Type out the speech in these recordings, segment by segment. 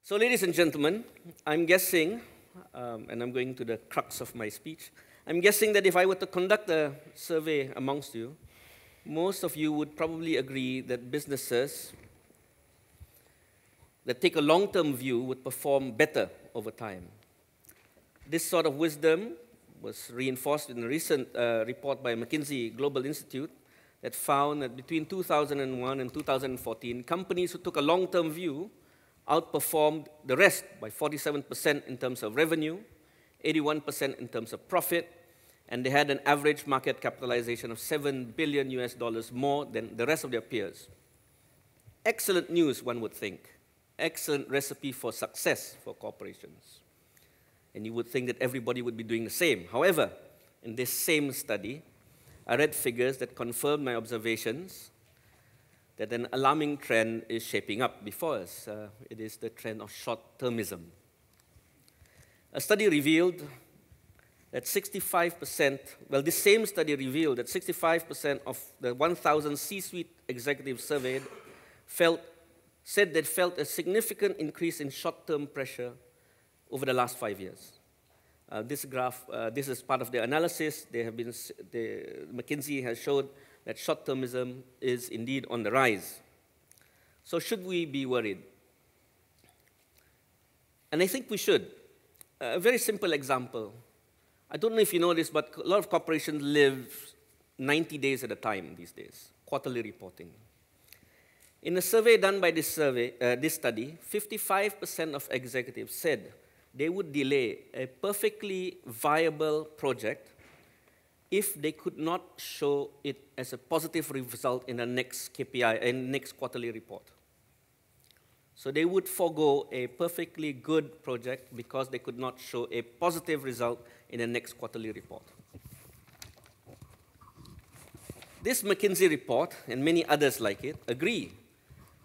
So, ladies and gentlemen, I'm guessing, and I'm going to the crux of my speech, I'm guessing that if I were to conduct a survey amongst you, most of you would probably agree that businesses that take a long-term view would perform better over time. This sort of wisdom was reinforced in a recent report by McKinsey Global Institute that found that between 2001 and 2014, companies who took a long-term view outperformed the rest by 47% in terms of revenue, 81% in terms of profit, and they had an average market capitalization of $7 billion more than the rest of their peers. Excellent news, one would think. Excellent recipe for success for corporations. And you would think that everybody would be doing the same. However, in this same study, I read figures that confirmed my observations that an alarming trend is shaping up before us. It is the trend of short-termism. A study revealed that 65%, well, this same study revealed that 65% of the 1,000 C-suite executives surveyed said they felt a significant increase in short-term pressure over the last 5 years. This graph, this is part of their analysis. McKinsey has showed that short-termism is indeed on the rise. So should we be worried? And I think we should. A very simple example. I don't know if you know this, but a lot of corporations live 90 days at a time these days, quarterly reporting. In a survey done by this study, 55% of executives said they would delay a perfectly viable project if they could not show it as a positive result in the next KPI, in next quarterly report. So they would forego a perfectly good project because they could not show a positive result in the next quarterly report. This McKinsey report, and many others like it, agree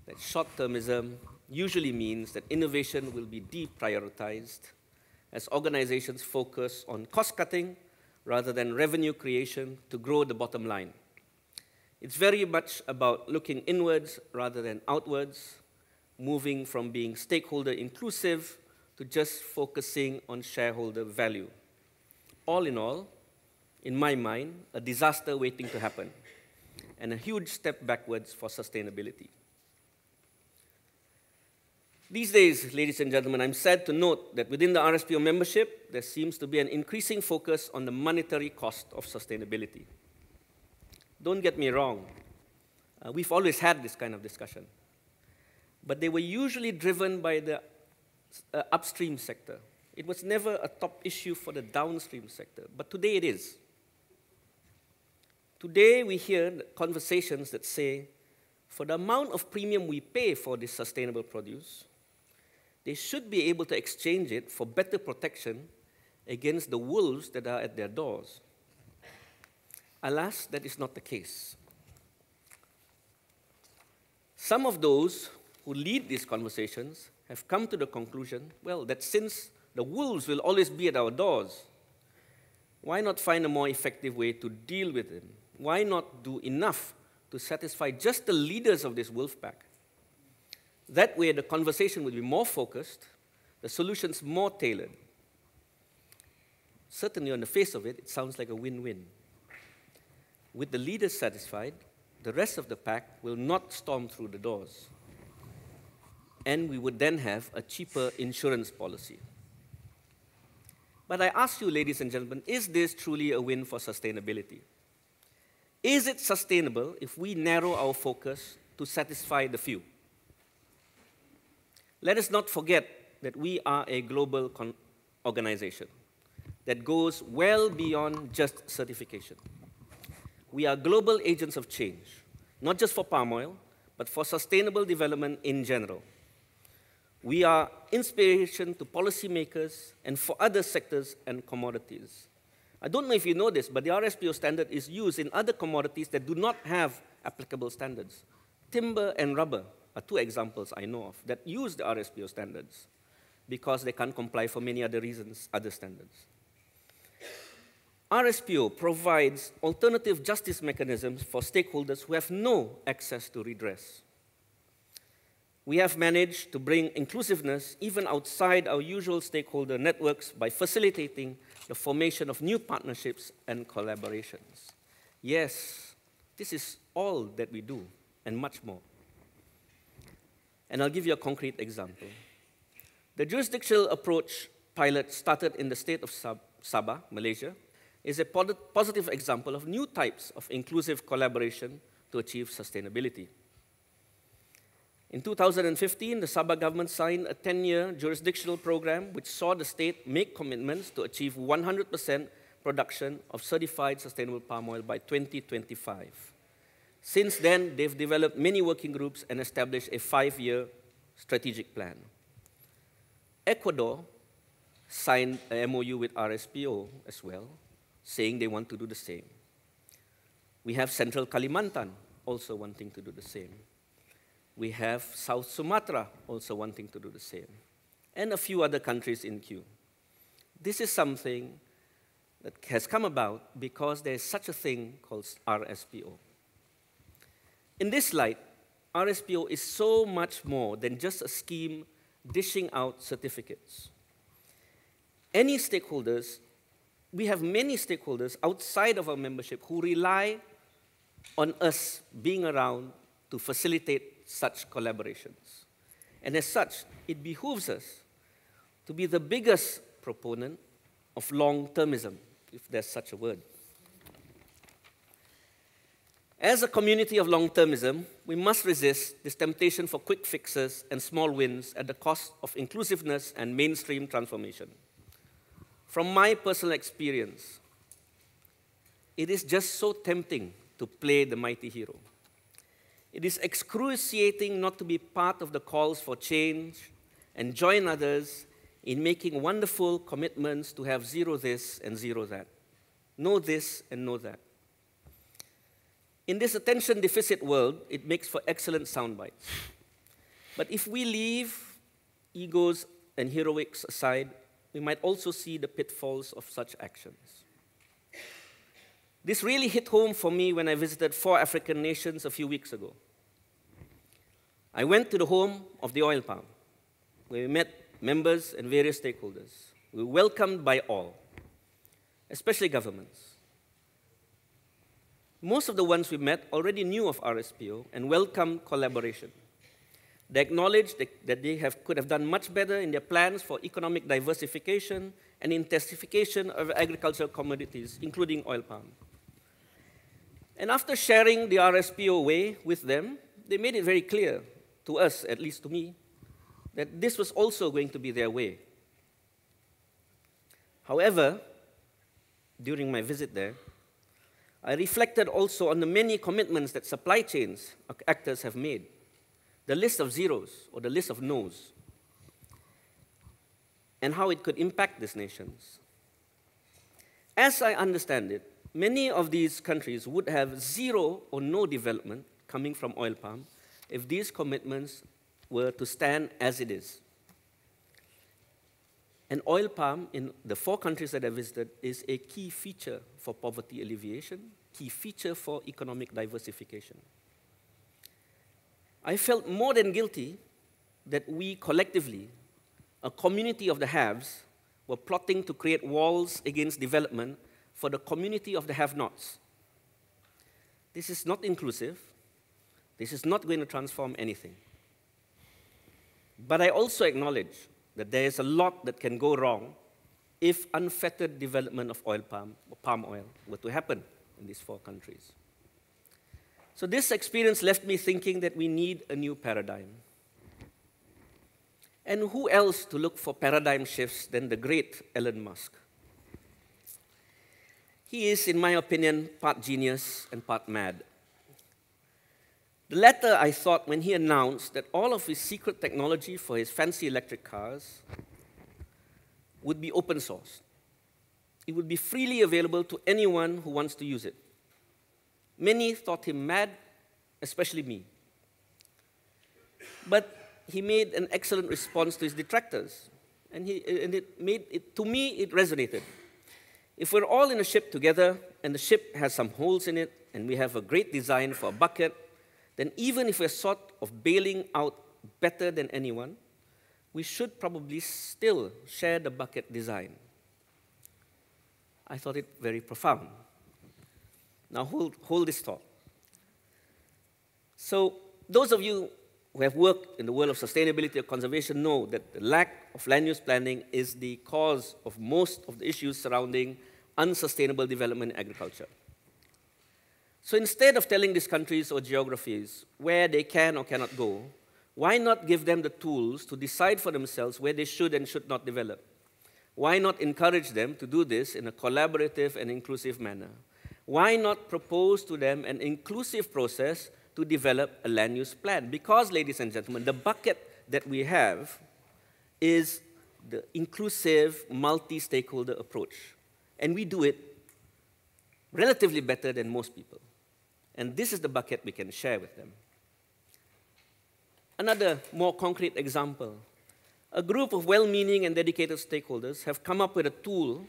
that short-termism usually means that innovation will be deprioritized as organizations focus on cost-cutting rather than revenue creation to grow the bottom line. It's very much about looking inwards rather than outwards, moving from being stakeholder inclusive to just focusing on shareholder value. All in all, in my mind, a disaster waiting to happen and a huge step backwards for sustainability. These days, ladies and gentlemen, I'm sad to note that within the RSPO membership, there seems to be an increasing focus on the monetary cost of sustainability. Don't get me wrong. We've always had this kind of discussion. But they were usually driven by the upstream sector. It was never a top issue for the downstream sector, but today it is. Today we hear conversations that say, for the amount of premium we pay for this sustainable produce, they should be able to exchange it for better protection against the wolves that are at their doors. Alas, that is not the case. Some of those who lead these conversations have come to the conclusion, well, that since the wolves will always be at our doors, why not find a more effective way to deal with them? Why not do enough to satisfy just the leaders of this wolf pack? That way, the conversation will be more focused, the solutions more tailored. Certainly, on the face of it, it sounds like a win-win. With the leaders satisfied, the rest of the pack will not storm through the doors. And we would then have a cheaper insurance policy. But I ask you, ladies and gentlemen, is this truly a win for sustainability? Is it sustainable if we narrow our focus to satisfy the few? Let us not forget that we are a global organization that goes well beyond just certification. We are global agents of change, not just for palm oil, but for sustainable development in general. We are inspiration to policymakers and for other sectors and commodities. I don't know if you know this, but the RSPO standard is used in other commodities that do not have applicable standards. Timber and rubber are two examples I know of that use the RSPO standards because they can't comply for many other reasons, other standards. RSPO provides alternative justice mechanisms for stakeholders who have no access to redress. we have managed to bring inclusiveness even outside our usual stakeholder networks by facilitating the formation of new partnerships and collaborations. Yes, this is all that we do, and much more. And I'll give you a concrete example. The jurisdictional approach pilot started in the state of Sabah, Malaysia, is a positive example of new types of inclusive collaboration to achieve sustainability. In 2015, the Sabah government signed a 10-year jurisdictional program which saw the state make commitments to achieve 100% production of certified sustainable palm oil by 2025. Since then, they've developed many working groups and established a 5-year strategic plan. Ecuador signed a MOU with RSPO as well, saying they want to do the same. We have Central Kalimantan also wanting to do the same. We have South Sumatra also wanting to do the same, and a few other countries in queue. This is something that has come about because there is such a thing called RSPO. In this light, RSPO is so much more than just a scheme dishing out certificates. Any stakeholders, we have many stakeholders outside of our membership who rely on us being around to facilitate such collaborations. And as such, it behooves us to be the biggest proponent of long-termism, if there's such a word. As a community of long-termism, we must resist this temptation for quick fixes and small wins at the cost of inclusiveness and mainstream transformation. From my personal experience, it is just so tempting to play the mighty hero. It is excruciating not to be part of the calls for change and join others in making wonderful commitments to have zero this and zero that. Know this and know that. In this attention deficit world, it makes for excellent sound bites. But if we leave egos and heroics aside, we might also see the pitfalls of such actions. This really hit home for me when I visited 4 African nations a few weeks ago. I went to the home of the oil palm, where we met members and various stakeholders. We were welcomed by all, especially governments. Most of the ones we met already knew of RSPO and welcomed collaboration. They acknowledged that they could have done much better in their plans for economic diversification and intensification of agricultural commodities, including oil palm. And after sharing the RSPO way with them, they made it very clear to us, at least to me, that this was also going to be their way. However, during my visit there, I reflected also on the many commitments that supply chains actors have made, the list of zeros or the list of no's, and how it could impact these nations. As I understand it, many of these countries would have zero or no development coming from oil palm if these commitments were to stand as it is. And oil palm in the 4 countries that I visited is a key feature for poverty alleviation, key feature for economic diversification. I felt more than guilty that we collectively, a community of the haves, were plotting to create walls against development for the community of the have-nots. This is not inclusive. This is not going to transform anything. But I also acknowledge that there is a lot that can go wrong if unfettered development of oil palm, or palm oil, were to happen in these 4 countries. So this experience left me thinking that we need a new paradigm. And who else to look for paradigm shifts than the great Elon Musk? He is, in my opinion, part genius and part mad. The latter, I thought, when he announced that all of his secret technology for his fancy electric cars would be open source. It would be freely available to anyone who wants to use it. Many thought him mad, especially me. But he made an excellent response to his detractors, and to me, it resonated. If we're all in a ship together, and the ship has some holes in it, and we have a great design for a bucket, then even if we're sort of bailing out better than anyone, we should probably still share the bucket design. I thought it very profound. Now hold this thought. So those of you who have worked in the world of sustainability or conservation know that the lack of land use planning is the cause of most of the issues surrounding unsustainable development in agriculture. So instead of telling these countries or geographies where they can or cannot go, why not give them the tools to decide for themselves where they should and should not develop? Why not encourage them to do this in a collaborative and inclusive manner? Why not propose to them an inclusive process to develop a land use plan? Because, ladies and gentlemen, the bucket that we have is the inclusive, multi-stakeholder approach. And we do it relatively better than most people. And this is the bucket we can share with them. Another more concrete example. A group of well-meaning and dedicated stakeholders have come up with a tool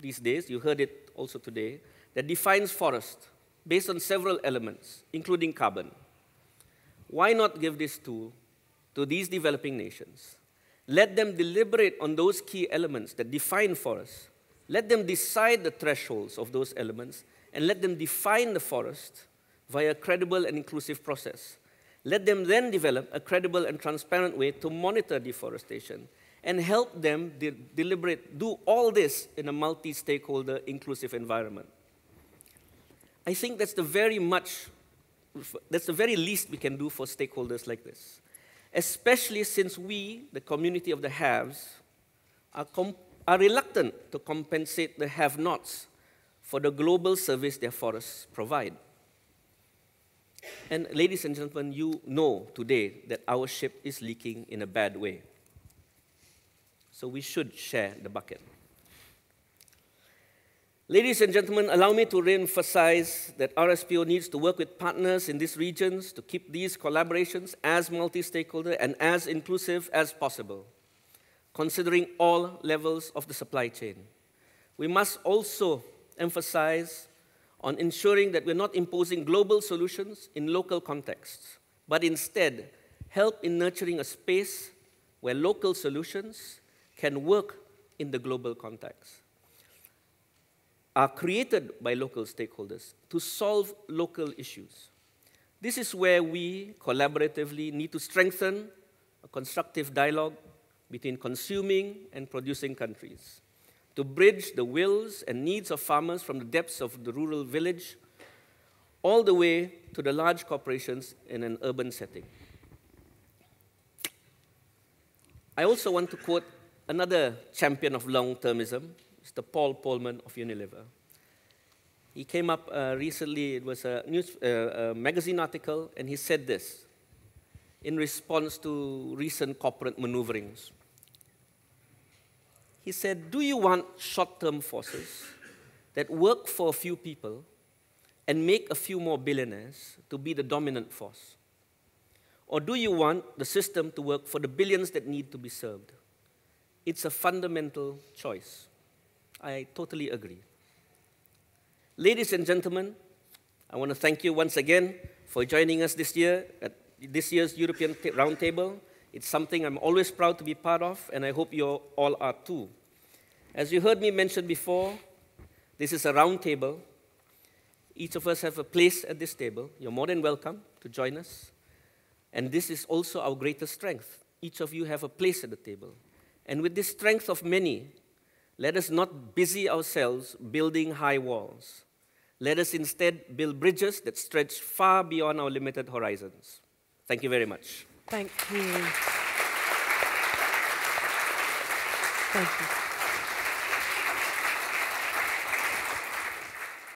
these days, you heard it also today, that defines forest based on several elements, including carbon. Why not give this tool to these developing nations? Let them deliberate on those key elements that define forests. Let them decide the thresholds of those elements, and let them define the forest via a credible and inclusive process. Let them then develop a credible and transparent way to monitor deforestation and help them do all this in a multi-stakeholder inclusive environment. I think that's the very least we can do for stakeholders like this, especially since we, the community of the haves, are reluctant to compensate the have-nots for the global service their forests provide. And ladies and gentlemen, you know today that our ship is leaking in a bad way. So we should share the bucket. Ladies and gentlemen, allow me to re-emphasize that RSPO needs to work with partners in these regions to keep these collaborations as multi-stakeholder and as inclusive as possible, considering all levels of the supply chain. We must also emphasize on ensuring that we're not imposing global solutions in local contexts, but instead help in nurturing a space where local solutions can work in the global context, are created by local stakeholders to solve local issues. This is where we collaboratively need to strengthen a constructive dialogue between consuming and producing countries, to bridge the wills and needs of farmers from the depths of the rural village all the way to the large corporations in an urban setting. I also want to quote another champion of long-termism, Mr. Paul Polman of Unilever. He came up recently, it was a magazine article, and he said this in response to recent corporate maneuverings. He said, do you want short-term forces that work for a few people and make a few more billionaires to be the dominant force? Or do you want the system to work for the billions that need to be served? It's a fundamental choice. I totally agree. Ladies and gentlemen, I want to thank you once again for joining us this year at this year's European Roundtable. It's something I'm always proud to be part of, and I hope you all are too. As you heard me mention before, this is a round table. Each of us have a place at this table. You're more than welcome to join us. And this is also our greatest strength. Each of you have a place at the table. And with this strength of many, let us not busy ourselves building high walls. Let us instead build bridges that stretch far beyond our limited horizons. Thank you very much. Thank you. Thank you.